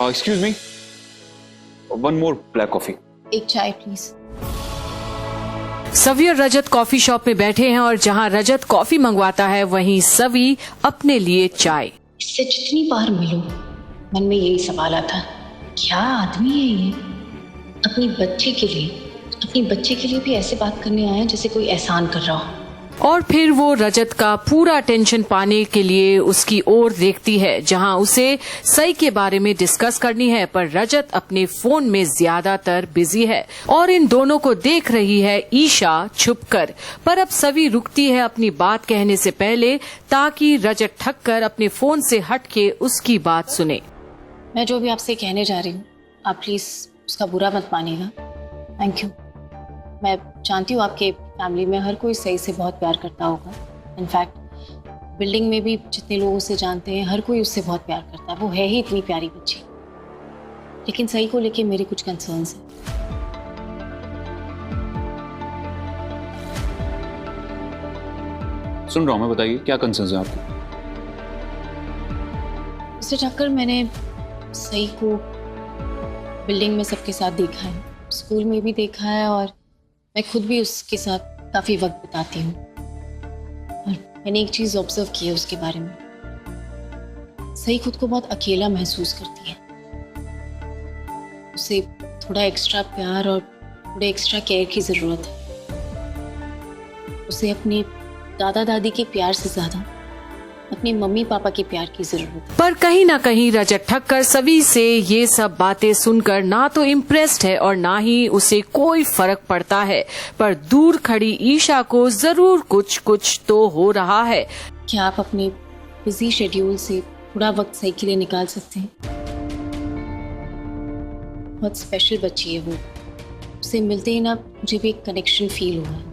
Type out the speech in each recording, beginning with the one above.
Excuse me, one more black coffee. एक चाय please. सवी और रजत कॉफी शॉप में बैठे हैं और जहां रजत कॉफी मंगवाता है वहीं सवी अपने लिए चाय। इससे जितनी बार मिलूं मन में यही सवाल आता है, क्या आदमी है ये? अपनी बच्चे के लिए भी ऐसे बात करने आया जैसे कोई एहसान कर रहा हो। और फिर वो रजत का पूरा अटेंशन पाने के लिए उसकी ओर देखती है जहां उसे सई के बारे में डिस्कस करनी है, पर रजत अपने फोन में ज्यादातर बिजी है और इन दोनों को देख रही है ईशा छुपकर। पर अब सवी रुकती है अपनी बात कहने से पहले ताकि रजत ठक्कर अपने फोन से हटके उसकी बात सुने। मैं जो भी आपसे कहने जा रही हूँ आप प्लीज उसका बुरा मत मानिएगा। Thank you. मैं जानती हूँ आपके फैमिली में हर कोई सही से बहुत प्यार करता होगा। इनफैक्ट बिल्डिंग में भी जितने लोग उसे जानते हैं हर कोई उससे बहुत प्यार करता है। वो है ही इतनी प्यारी बच्ची। लेकिन सही को लेके मेरे कुछ कंसर्न्स हैं। सुन रहा हूँ मैं, बताइए क्या कंसर्न्स हैं आपके? मिस्टर ठक्कर, मैंने सही को बिल्डिंग में सबके साथ देखा है, स्कूल में भी देखा है और मैं खुद भी उसके साथ काफ़ी वक्त बिताती हूँ। और मैंने एक चीज़ ऑब्जर्व की है उसके बारे में। सही खुद को बहुत अकेला महसूस करती है। उसे थोड़ा एक्स्ट्रा प्यार और थोड़ा एक्स्ट्रा केयर की ज़रूरत है। उसे अपने दादा दादी के प्यार से ज़्यादा अपने मम्मी पापा के प्यार की जरूरत है। पर कहीं ना कहीं रजत ठक्कर सभी से ये सब बातें सुनकर ना तो इम्प्रेस्ड है और ना ही उसे कोई फर्क पड़ता है, पर दूर खड़ी ईशा को जरूर कुछ कुछ तो हो रहा है। क्या आप अपने बिजी शेड्यूल से थोड़ा वक्त सही के लिए निकाल सकते हैं? बहुत स्पेशल बच्ची है वो। उसे मिलते ही ना मुझे भी एक कनेक्शन फील हुआ है,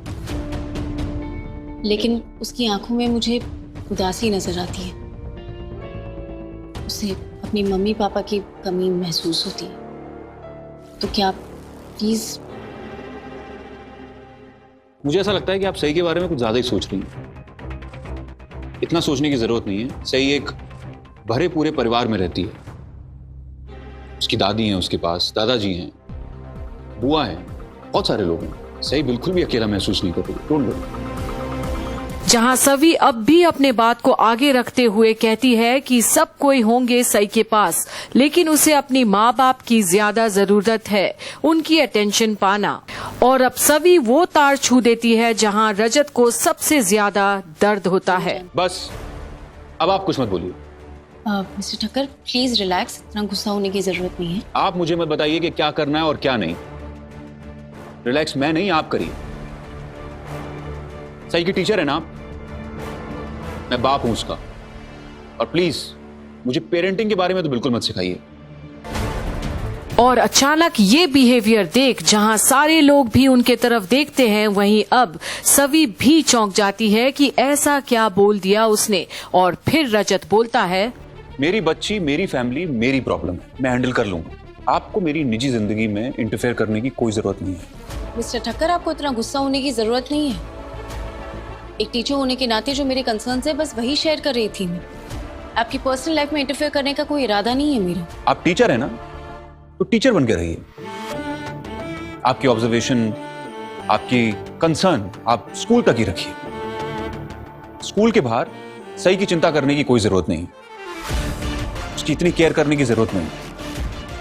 लेकिन उसकी आंखों में मुझे उदासी नजर आती है। उसे अपनी मम्मी पापा की कमी महसूस होती है। तो क्या आप प्लीज? मुझे ऐसा लगता है कि आप सही के बारे में कुछ ज्यादा ही सोच रही हैं। इतना सोचने की जरूरत नहीं है। सही एक भरे पूरे परिवार में रहती है। उसकी दादी हैं, उसके पास दादाजी हैं, बुआ है, बहुत सारे लोग हैं। सही बिल्कुल भी अकेला महसूस नहीं कर रही। Don't worry. जहां सवी अब भी अपने बात को आगे रखते हुए कहती है कि सब कोई होंगे सई के पास, लेकिन उसे अपनी माँ बाप की ज्यादा जरूरत है, उनकी अटेंशन पाना। और अब सवी वो तार छू देती है जहां रजत को सबसे ज्यादा दर्द होता है। बस अब आप कुछ मत बोलिए। Mister Thakkar please relax. इतना गुस्सा होने की जरूरत नहीं है। आप मुझे मत बताइए कि क्या करना है और क्या नहीं। रिलैक्स मैं नहीं, आप करिए। सही की टीचर है ना आप, मैं बाप हूं उसका। और प्लीज मुझे पेरेंटिंग के बारे में तो बिल्कुल मत सिखाइए। और अचानक ये बिहेवियर देख जहां सारे लोग भी उनके तरफ देखते हैं, वहीं अब सवी भी चौंक जाती है कि ऐसा क्या बोल दिया उसने। और फिर रजत बोलता है, मेरी बच्ची, मेरी फैमिली, मेरी प्रॉब्लम है, मैं हैंडल कर लूंगा। आपको मेरी निजी जिंदगी में इंटरफेयर करने की कोई जरूरत नहीं है। मिस्टर ठक्कर आपको इतना गुस्सा होने की जरूरत नहीं है। एक टीचर होने के नाते जो मेरे कंसर्न्स है बस वही शेयर कर रही थी मैं। आपकी पर्सनल लाइफ में इंटरफेयर करने का कोई इरादा नहीं है मेरा। आप टीचर है ना, तो टीचर बन के रहिए। आपकी ऑब्जर्वेशन, आपकी कंसर्न आप स्कूल तक ही रखिए। स्कूल के बाहर सही की चिंता करने की कोई जरूरत नहीं, उसकी इतनी केयर करने की जरूरत नहीं।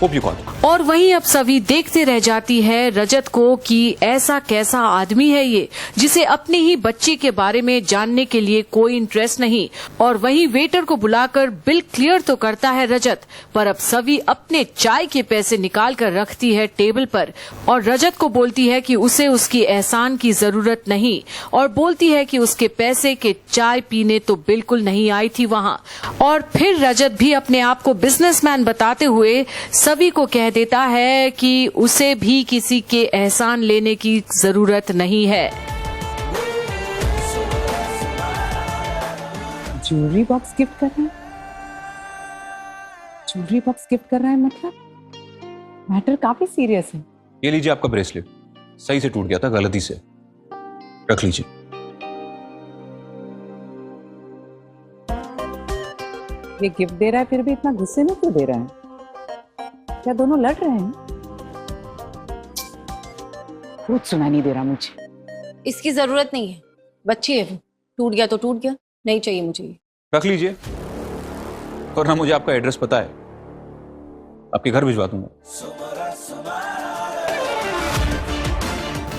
Hope you got it. और वहीं अब सभी देखते रह जाती है रजत को कि ऐसा कैसा आदमी है ये जिसे अपने ही बच्चे के बारे में जानने के लिए कोई इंटरेस्ट नहीं। और वहीं वेटर को बुलाकर बिल क्लियर तो करता है रजत, पर अब सभी अपने चाय के पैसे निकाल कर रखती है टेबल पर और रजत को बोलती है कि उसे उसकी एहसान की जरूरत नहीं, और बोलती है कि उसके पैसे के चाय पीने तो बिल्कुल नहीं आई थी वहाँ। और फिर रजत भी अपने आप को बिजनेसमैन बताते हुए सभी को कह देता है कि उसे भी किसी के एहसान लेने की जरूरत नहीं है। ज्वेलरी बॉक्स गिफ्ट कर रहा है? ज्वेलरी बॉक्स गिफ्ट कर रहा है मतलब मैटर काफी सीरियस है। ये लीजिए आपका ब्रेसलेट, सही से टूट गया था गलती से, रख लीजिए। ये गिफ्ट दे रहा है फिर भी इतना गुस्से में क्यों दे रहा है? क्या दोनों लड़ रहे हैं? कुछ सुनाई नहीं दे रहा मुझे। इसकी जरूरत नहीं है, बच्ची है वो, टूट गया तो टूट गया, नहीं चाहिए मुझे ये। रख लीजिए, और ना मुझे आपका एड्रेस पता है, आपके घर भिजवा दूंगा।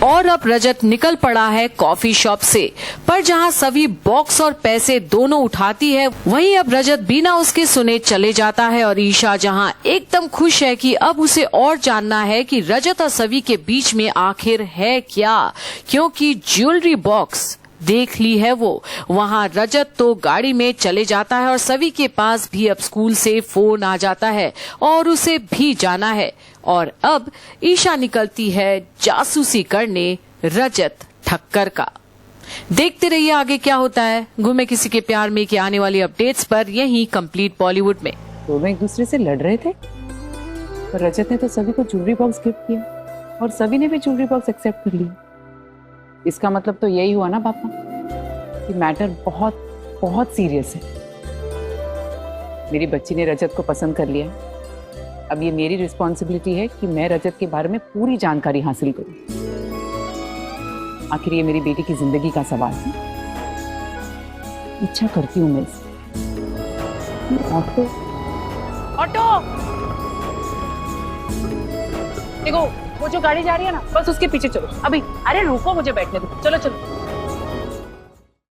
और अब रजत निकल पड़ा है कॉफी शॉप से, पर जहां सभी बॉक्स और पैसे दोनों उठाती है, वहीं अब रजत बिना उसके सुने चले जाता है। और ईशा जहां एकदम खुश है कि अब उसे और जानना है कि रजत और सभी के बीच में आखिर है क्या, क्योंकि ज्वेलरी बॉक्स देख ली है वो। वहां रजत तो गाड़ी में चले जाता है और सभी के पास भी अब स्कूल से फोन आ जाता है और उसे भी जाना है। और अब ईशा निकलती है जासूसी करने रजत ठक्कर का। देखते रहिए आगे क्या होता है गुमे किसी के प्यार में की आने वाली अपडेट्स पर, यही कंप्लीट बॉलीवुड में। दोनों एक दूसरे से लड़ रहे थे, पर रजत ने तो सभी को ज्वेलरी बॉक्स गिफ्ट किया और सभी ने भी ज्वेलरी बॉक्स एक्सेप्ट कर लिया। इसका मतलब तो यही हुआ ना पापा कि मैटर बहुत बहुत सीरियस है। मेरी बच्ची ने रजत को पसंद कर लिया। अब ये मेरी रिस्पॉन्सिबिलिटी है कि मैं रजत के बारे में पूरी जानकारी हासिल करूं। आखिर ये मेरी बेटी की जिंदगी का सवाल है। इच्छा करती हूं मैं इसे। ऑटो ऑटो, देखो वो जो गाड़ी जा रही है ना, बस उसके पीछे चलो अभी। अरे रुको, मुझे बैठने दो, चलो चलो।